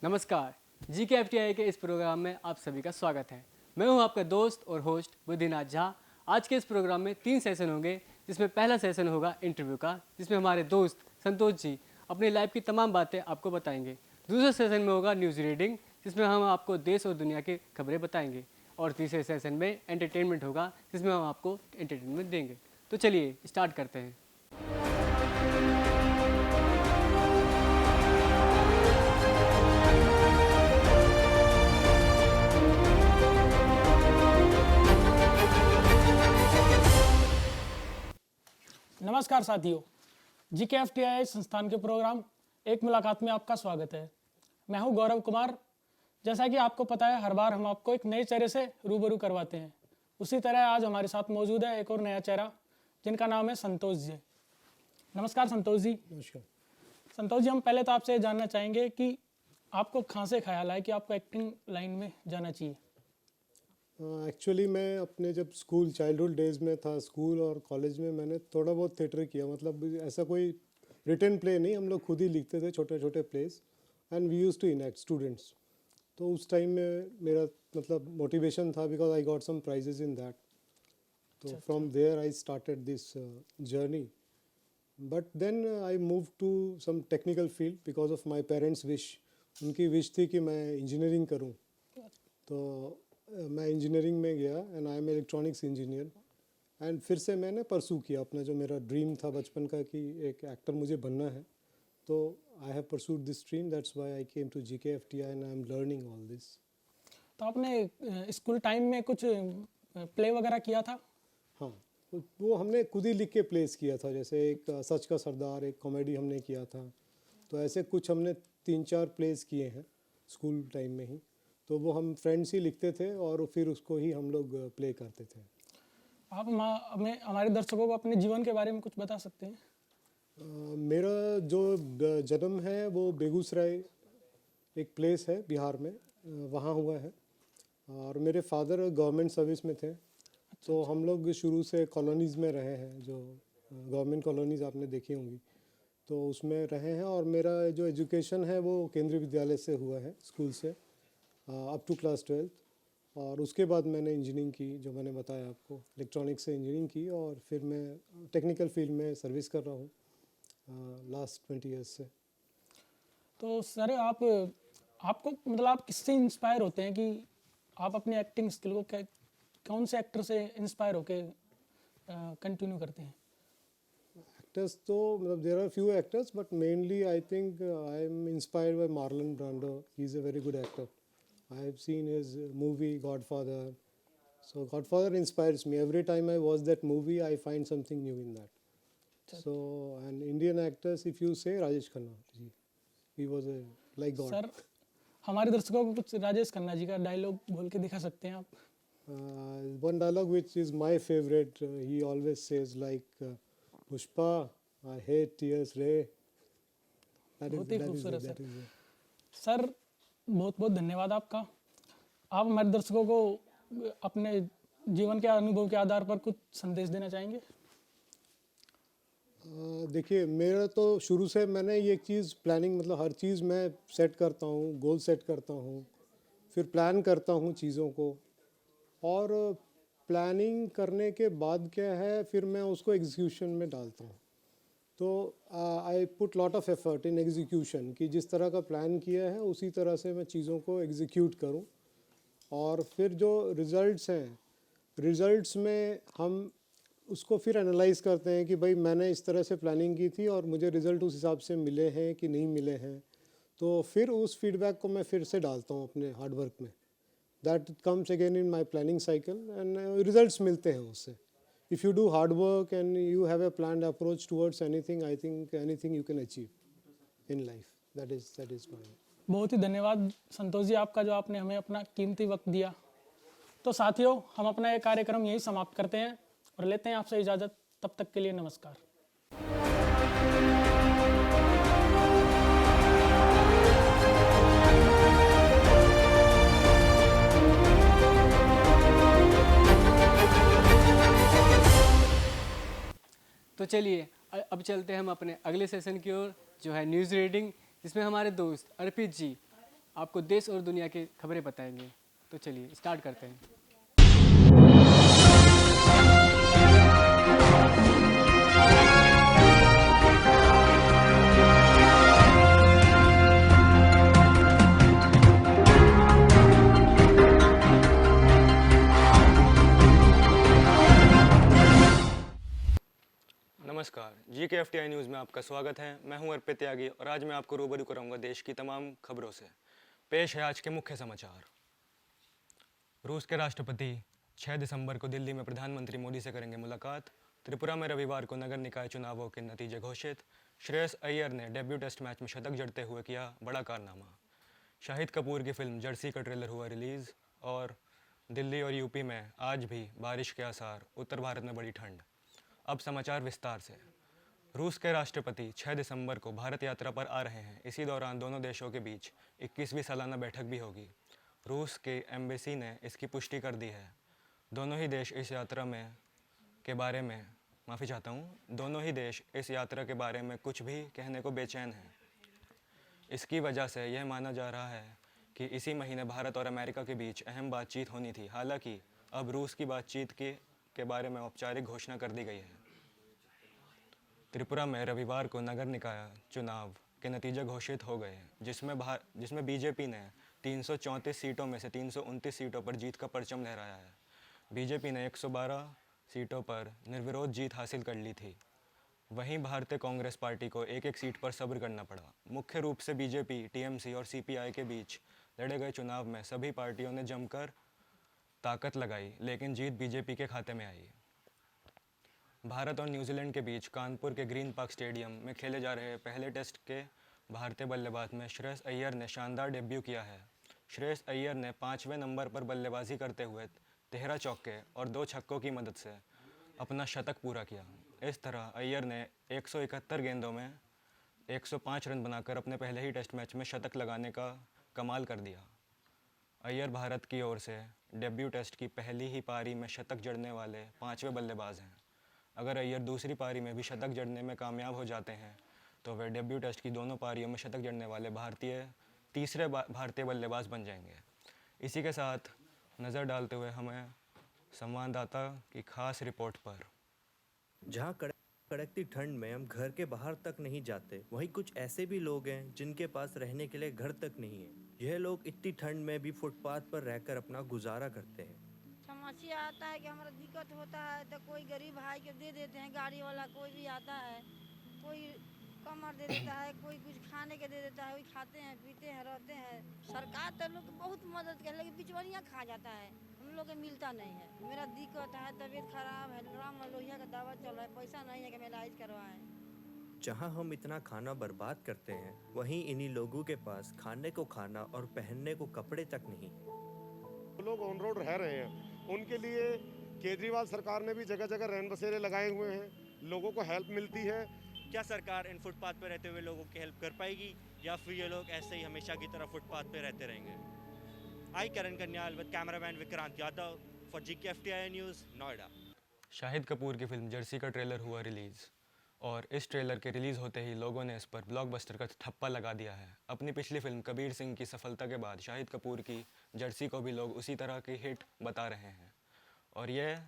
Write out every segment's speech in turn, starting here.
नमस्कार, GKFTI के इस प्रोग्राम में आप सभी का स्वागत है। मैं हूं आपका दोस्त और होस्ट बुद्धिनाथ झा। आज के इस प्रोग्राम में 3 सेशन होंगे, जिसमें पहला सेशन होगा इंटरव्यू का, जिसमें हमारे दोस्त संतोष जी अपनी लाइफ की तमाम बातें आपको बताएंगे। दूसरे सेशन में होगा न्यूज़ रीडिंग, जिसमें हम आपको देश और दुनिया की खबरें बताएंगे। और तीसरे सेशन में एंटरटेनमेंट होगा, जिसमें हम आपको एंटरटेनमेंट देंगे। तो चलिए स्टार्ट करते हैं। नमस्कार साथियों, GKFTI संस्थान के प्रोग्राम एक मुलाकात में आपका स्वागत है। मैं हूं गौरव कुमार। जैसा कि आपको पता है, हर बार हम आपको एक नए चेहरे से रूबरू करवाते हैं। उसी तरह आज हमारे साथ मौजूद है एक और नया चेहरा, जिनका नाम है संतोष जी। नमस्कार संतोष जी। नमस्कार। संतोष जी, हम पहले तो आपसे जानना चाहेंगे कि आपको कहाँ से ख्याल आया कि आपको एक्टिंग लाइन में जाना चाहिए? एक्चुअली मैं अपने जब स्कूल चाइल्डहुड डेज में था, स्कूल और कॉलेज में मैंने थोड़ा बहुत थिएटर किया। मतलब ऐसा कोई रिटन प्ले नहीं, हम लोग खुद ही लिखते थे छोटे छोटे place and we used to enact students. तो उस टाइम में मेरा मतलब मोटिवेशन था because I got some prizes in that. तो from there I started this journey. But then I move to some technical field because of my parents wish. उनकी wish थी कि मैं इंजीनियरिंग करूँ, तो मैं इंजीनियरिंग में गया and I M electronics engineer. And फिर से मैंने परसू किया अपना जो मेरा ड्रीम था बचपन का कि एक एक्टर मुझे बनना है। तो I have pursued this dream, that's why I came to GKFTI and I am learning all this. तो आपने स्कूल टाइम में कुछ प्ले वगैरह किया था? हाँ, वो हमने खुद ही लिख के प्लेस किया था। जैसे एक सच का सरदार, एक कॉमेडी हमने किया था। तो ऐसे कुछ हमने 3-4 प्लेस किए हैं स्कूल टाइम में ही। तो वो हम फ्रेंड्स ही लिखते थे और फिर उसको ही हम लोग प्ले करते थे। आप हमें हमारे दर्शकों को अपने जीवन के बारे में कुछ बता सकते हैं? मेरा जो जन्म है वो बेगूसराय एक प्लेस है बिहार में, वहाँ हुआ है। और मेरे फादर गवर्नमेंट सर्विस में थे। तो हम लोग शुरू से कॉलोनीज़ में रहे हैं, जो गवर्नमेंट कॉलोनीज़ आपने देखी होंगी, तो उसमें रहे हैं। और मेरा जो एजुकेशन है वो केंद्रीय विद्यालय से हुआ है, स्कूल से, अप टू क्लास 12th। और उसके बाद मैंने इंजीनियरिंग की, जो मैंने बताया आपको, इलेक्ट्रॉनिक्स से इंजीनियरिंग की। और फिर मैं टेक्निकल फील्ड में सर्विस कर रहा हूँ लास्ट 20 ईयर्स से। तो सर, आपको मतलब आप किससे इंस्पायर होते हैं कि आप अपनी एक्टिंग स्किल को कौन से एक्टर से इंस्पायर होके कंटिन्यू करते हैं? एक्टर्स तो मतलब there are few actors, but mainly I think I am inspired by Marlon Brando. He is a very good actor. I have seen his movie Godfather. So Godfather inspires me. Every time I watch that movie, I find something new in that. So, and Indian actors, if you say Rajesh Khanna, he was a like God. Sir, हमारे दर्शकों को कुछ राजेश खन्ना जी का dialogue बोल के दिखा सकते हैं आप? One dialogue which is my favorite, he always says like, Pushpa, I hate tears, Ray. बहुत ही खूबसूरत सर। सर, बहुत बहुत धन्यवाद आपका। आप हमारे दर्शकों को अपने जीवन के अनुभव के आधार पर कुछ संदेश देना चाहेंगे? देखिए, मेरा तो शुरू से मैंने ये चीज़ प्लानिंग, मतलब हर चीज़ मैं सेट करता हूँ, गोल सेट करता हूँ, फिर प्लान करता हूँ चीज़ों को। और प्लानिंग करने के बाद क्या है, फिर मैं उसको एग्जीक्यूशन में डालता हूँ। तो I put lot of effort in execution, कि जिस तरह का प्लान किया है उसी तरह से मैं चीज़ों को एग्जीक्यूट करूं। और फिर जो रिज़ल्ट्स हैं, रिज़ल्ट्स में हम उसको फिर एनालाइज करते हैं कि भाई मैंने इस तरह से प्लानिंग की थी और मुझे रिज़ल्ट उस हिसाब से मिले हैं कि नहीं मिले हैं। तो फिर उस फीडबैक को मैं फिर से डालता हूँ अपने हार्डवर्क में। That comes again in my planning cycle and results मिलते हैं उससे। If you do hard work and you have a planned approach towards anything, I think anything you can achieve in life. That is my. बहुत ही धन्यवाद संतोष जी आपका, जो आपने हमें अपना कीमती वक्त दिया। तो साथियों, हम अपना ये कार्यक्रम यही समाप्त करते हैं और लेते हैं आपसे इजाज़त। तब तक के लिए नमस्कार। तो चलिए अब चलते हैं हम अपने अगले सेशन की ओर, जो है न्यूज़ रीडिंग, जिसमें हमारे दोस्त अर्पित जी आपको देश और दुनिया की खबरें बताएंगे। तो चलिए स्टार्ट करते हैं। नमस्कार, GKFTI न्यूज़ में आपका स्वागत है। मैं हूं अर्पित त्यागी और आज मैं आपको रूबरू कराऊंगा देश की तमाम खबरों से। पेश है आज के मुख्य समाचार। रूस के राष्ट्रपति 6 दिसंबर को दिल्ली में प्रधानमंत्री मोदी से करेंगे मुलाकात। त्रिपुरा में रविवार को नगर निकाय चुनावों के नतीजे घोषित। श्रेयस अय्यर ने डेब्यू टेस्ट मैच में शतक जड़ते हुए किया बड़ा कारनामा। शाहिद कपूर की फिल्म जर्सी का ट्रेलर हुआ रिलीज़। और दिल्ली और यूपी में आज भी बारिश के आसार, उत्तर भारत में बड़ी ठंड। अब समाचार विस्तार से। रूस के राष्ट्रपति 6 दिसंबर को भारत यात्रा पर आ रहे हैं। इसी दौरान दोनों देशों के बीच 21वीं सालाना बैठक भी होगी। रूस के एम्बेसी ने इसकी पुष्टि कर दी है। दोनों ही देश इस यात्रा के बारे में कुछ भी कहने को बेचैन हैं। इसकी वजह से यह माना जा रहा है कि इसी महीने भारत और अमेरिका के बीच अहम बातचीत होनी थी। हालांकि अब रूस की बातचीत के बारे में औपचारिक घोषणा कर दी गई है। त्रिपुरा में रविवार को नगर निकाय चुनाव के नतीजे घोषित हो गए, जिसमें बीजेपी ने 334 सीटों में से 329 सीटों पर जीत का परचम लहराया है। बीजेपी ने 112 सीटों पर निर्विरोध जीत हासिल कर ली थी। वहीं भारतीय कांग्रेस पार्टी को एक एक सीट पर सब्र करना पड़ा। मुख्य रूप से बीजेपी, टीएमसी और सीपीआई के बीच लड़े गए चुनाव में सभी पार्टियों ने जमकर ताकत लगाई, लेकिन जीत बीजेपी के खाते में आई। भारत और न्यूजीलैंड के बीच कानपुर के ग्रीन पार्क स्टेडियम में खेले जा रहे पहले टेस्ट के भारतीय बल्लेबाज में श्रेयस अय्यर ने शानदार डेब्यू किया है। श्रेयस अय्यर ने 5वें नंबर पर बल्लेबाजी करते हुए 13 चौके और 2 छक्कों की मदद से अपना शतक पूरा किया। इस तरह अय्यर ने 171 गेंदों में 105 रन बनाकर अपने पहले ही टेस्ट मैच में शतक लगाने का कमाल कर दिया। अय्यर भारत की ओर से डेब्यू टेस्ट की पहली ही पारी में शतक जड़ने वाले 5वें बल्लेबाज हैं। अगर अय्यर दूसरी पारी में भी शतक जड़ने में कामयाब हो जाते हैं तो वे डेब्यू टेस्ट की दोनों पारियों में शतक जड़ने वाले तीसरे भारतीय बल्लेबाज बन जाएंगे। इसी के साथ नज़र डालते हुए हमें संवाददाता की खास रिपोर्ट पर। जहाँ कड़कती ठंड में हम घर के बाहर तक नहीं जाते, वहीं कुछ ऐसे भी लोग हैं जिनके पास रहने के लिए घर तक नहीं है। यह लोग इतनी ठंड में भी फुटपाथ पर रहकर अपना गुजारा करते हैं। समस्या आता है कि हमारा दिक्कत होता है तो कोई गरीब भाई के दे देते हैं, गाड़ी वाला कोई भी आता है, कोई कमर दे देता है, कोई कुछ खाने के दे देता है, वही खाते हैं, पीते हैं, रहते हैं। सरकार तो लोग बहुत मदद कर, लेकिन बिचवलियाँ खा जाता है, हम लोग को मिलता नहीं है। मेरा दिक्कत है, तबीयत खराब है, राम लोहिया का दवा चल रहा है, पैसा नहीं है कि मैं इलाज करवाएं। जहाँ हम इतना खाना बर्बाद करते हैं, वहीं इन्हीं लोगों के पास खाने को खाना और पहनने को कपड़े तक नहीं है। लोग ऑन रोड रह रहे हैं, उनके लिए केजरीवाल सरकार ने भी जगह जगह रैन बसेरे लगाए हुए हैं, लोगों को हेल्प मिलती है। क्या सरकार इन फुटपाथ पर रहते हुए लोगों की हेल्प कर पाएगी या फिर ये लोग ऐसे ही हमेशा की तरह फुटपाथ पे रहते रहेंगे? I Karan Kanyal with cameraman Vikrant Yadav for GKFTI news, Noida. Shahid Kapoor की फिल्म जर्सी का ट्रेलर हुआ रिलीज़ और इस ट्रेलर के रिलीज़ होते ही लोगों ने इस पर ब्लॉकबस्टर का ठप्पा लगा दिया है। अपनी पिछली फिल्म कबीर सिंह की सफलता के बाद शाहिद कपूर की जर्सी को भी लोग उसी तरह की हिट बता रहे हैं और यह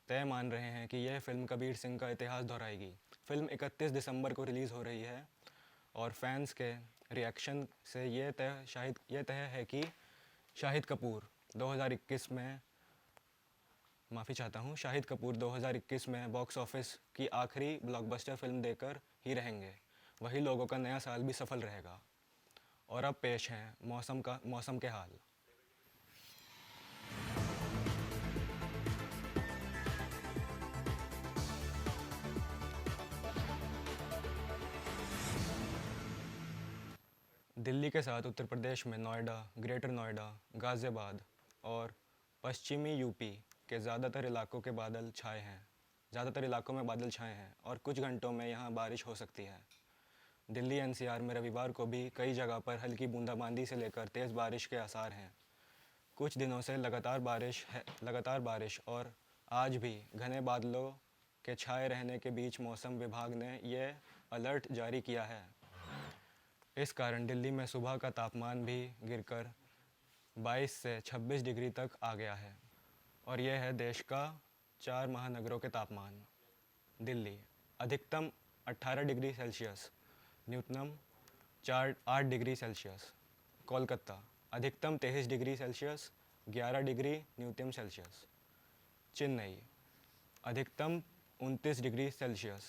तय मान रहे हैं कि यह फिल्म कबीर सिंह का इतिहास दोहराएगी। फिल्म 31 दिसंबर को रिलीज़ हो रही है और फैंस के रिएक्शन से यह तय है कि शाहिद कपूर 2021 में बॉक्स ऑफिस की आखिरी ब्लॉकबस्टर फिल्म देकर ही रहेंगे। वही लोगों का नया साल भी सफल रहेगा। और अब पेश हैं मौसम के हाल। दिल्ली के साथ उत्तर प्रदेश में नोएडा, ग्रेटर नोएडा, गाज़ियाबाद और पश्चिमी यूपी के ज़्यादातर इलाकों में बादल छाए हैं और कुछ घंटों में यहाँ बारिश हो सकती है। दिल्ली NCR में रविवार को भी कई जगह पर हल्की बूंदाबांदी से लेकर तेज़ बारिश के आसार हैं। कुछ दिनों से लगातार बारिश और आज भी घने बादलों के छाए रहने के बीच मौसम विभाग ने यह अलर्ट जारी किया है। इस कारण दिल्ली में सुबह का तापमान भी गिरकर 22 से 26 डिग्री तक आ गया है और यह है देश का 4 महानगरों के तापमान। दिल्ली अधिकतम 18 डिग्री सेल्सियस, न्यूनतम 8 डिग्री सेल्सियस। कोलकाता अधिकतम 23 डिग्री सेल्सियस, 11 डिग्री न्यूनतम सेल्सियस। चेन्नई अधिकतम 29 डिग्री सेल्सियस,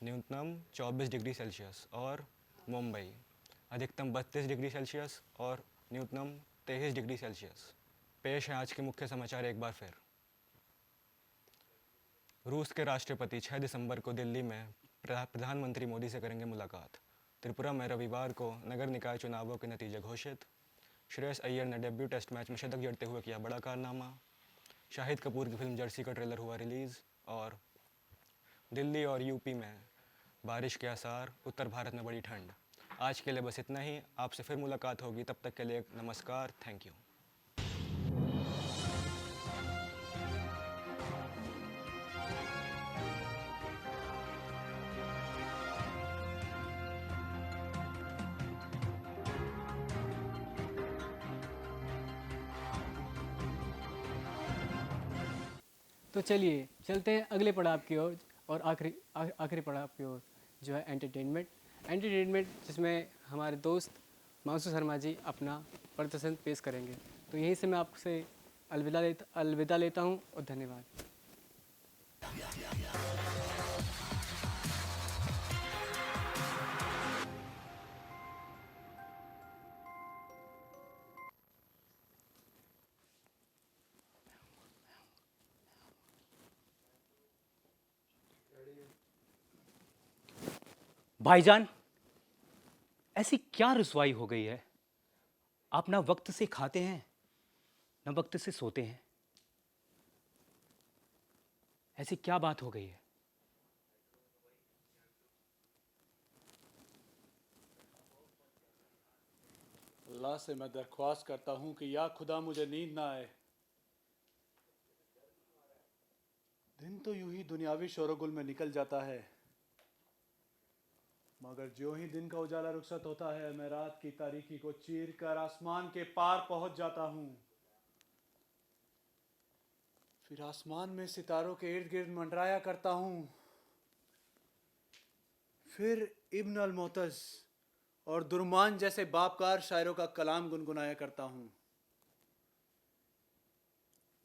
न्यूनतम 24 डिग्री सेल्सियस। और मुंबई अधिकतम 32 डिग्री सेल्सियस और न्यूनतम 23 डिग्री सेल्सियस। पेश है आज के मुख्य समाचार एक बार फिर। रूस के राष्ट्रपति 6 दिसंबर को दिल्ली में प्रधानमंत्री मोदी से करेंगे मुलाकात। त्रिपुरा में रविवार को नगर निकाय चुनावों के नतीजे घोषित। श्रेयस अय्यर ने डेब्यू टेस्ट मैच में शतक जड़ते हुए किया बड़ा कारनामा। शाहिद कपूर की फिल्म जर्सी का ट्रेलर हुआ रिलीज़। और दिल्ली और यूपी में बारिश के आसार, उत्तर भारत में बड़ी ठंड। आज के लिए बस इतना ही। आपसे फिर मुलाकात होगी, तब तक के लिए नमस्कार, थैंक यू। तो चलिए चलते हैं अगले पड़ाव की ओर और आखिरी पड़ाव की ओर, जो है एंटरटेनमेंट, जिसमें हमारे दोस्त मानसू शर्मा जी अपना प्रदर्शन पेश करेंगे। तो यहीं से मैं आपसे अलविदा लेता हूँ और धन्यवाद। भाईजान, ऐसी क्या रुसवाई हो गई है? आप ना वक्त से खाते हैं ना वक्त से सोते हैं। ऐसी क्या बात हो गई है? अल्लाह से मैं दरख्वास्त करता हूं कि या खुदा मुझे नींद ना आए। दिन तो यूं ही दुनियावी शोरगुल में निकल जाता है, मगर ज्यों ही दिन का उजाला रुखसत होता है, मैं रात की तारीकी को चीर कर आसमान के पार पहुंच जाता हूं। फिर आसमान में सितारों के इर्द गिर्द मंडराया करता हूं। फिर इब्न अल मोतज और दुरमान जैसे बापकार शायरों का कलाम गुनगुनाया करता हूं।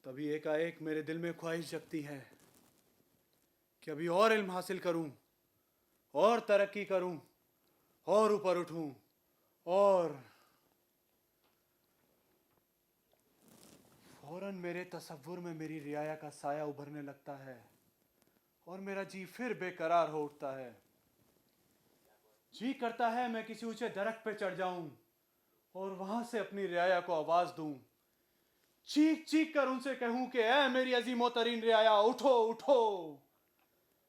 तभी एकाएक मेरे दिल में ख्वाहिश जगती है कि अभी और इल्म हासिल करूं और तरक्की करूं और ऊपर उठूं। और फौरन मेरे तसव्वुर में मेरी रियाया का साया उभरने लगता है और मेरा जी फिर बेकरार हो उठता है। जी करता है मैं किसी ऊंचे दरख्त पे चढ़ जाऊं और वहां से अपनी रियाया को आवाज दूं, चीख चीख कर उनसे कहूं कि ऐ मेरी अजीमो तरीन रियाया, उठो उठो,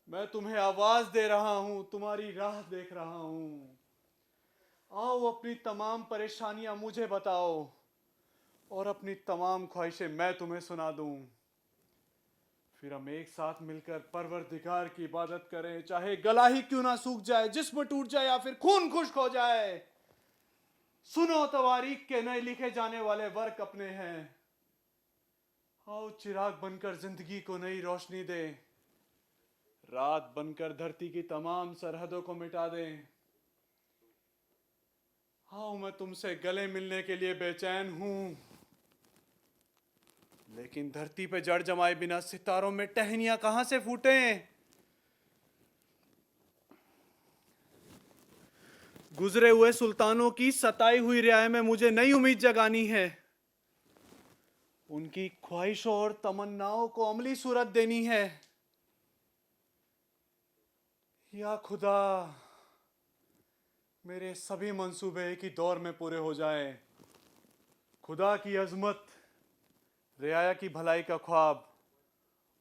मैं तुम्हें आवाज दे रहा हूं, तुम्हारी राह देख रहा हूं। आओ अपनी तमाम परेशानियां मुझे बताओ और अपनी तमाम ख्वाहिशें मैं तुम्हें सुना दूं। फिर हम एक साथ मिलकर परवरदिगार की इबादत करें, चाहे गला ही क्यों ना सूख जाए, जिस्म टूट जाए या फिर खून खुश्क हो जाए। सुनो तवारीख के नए लिखे जाने वाले वर्क अपने हैं। आओ चिराग बनकर जिंदगी को नई रोशनी दे, रात बनकर धरती की तमाम सरहदों को मिटा दें। आओ मैं तुमसे गले मिलने के लिए बेचैन हूं, लेकिन धरती पे जड़ जमाए बिना सितारों में टहनियां कहां से फूटें। गुजरे हुए सुल्तानों की सताई हुई रियाया में मुझे नई उम्मीद जगानी है। उनकी ख्वाहिशों और तमन्नाओं को अमली सूरत देनी है। या खुदा, मेरे सभी मंसूबे एक ही दौर में पूरे हो जाएं। खुदा की अजमत, रियाया की भलाई का ख्वाब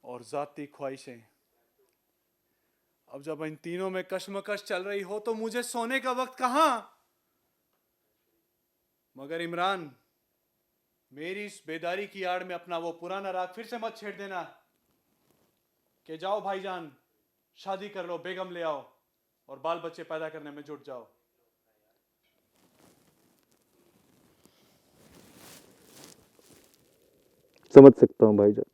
और ज़ाती ख्वाहिशें। अब जब इन तीनों में कशमकश चल रही हो तो मुझे सोने का वक्त कहां। मगर इमरान, मेरी इस बेदारी की आड़ में अपना वो पुराना राग फिर से मत छेड़ देना कि जाओ भाईजान, शादी कर लो, बेगम ले आओ और बाल बच्चे पैदा करने में जुट जाओ। समझ सकता हूँ भाईजान।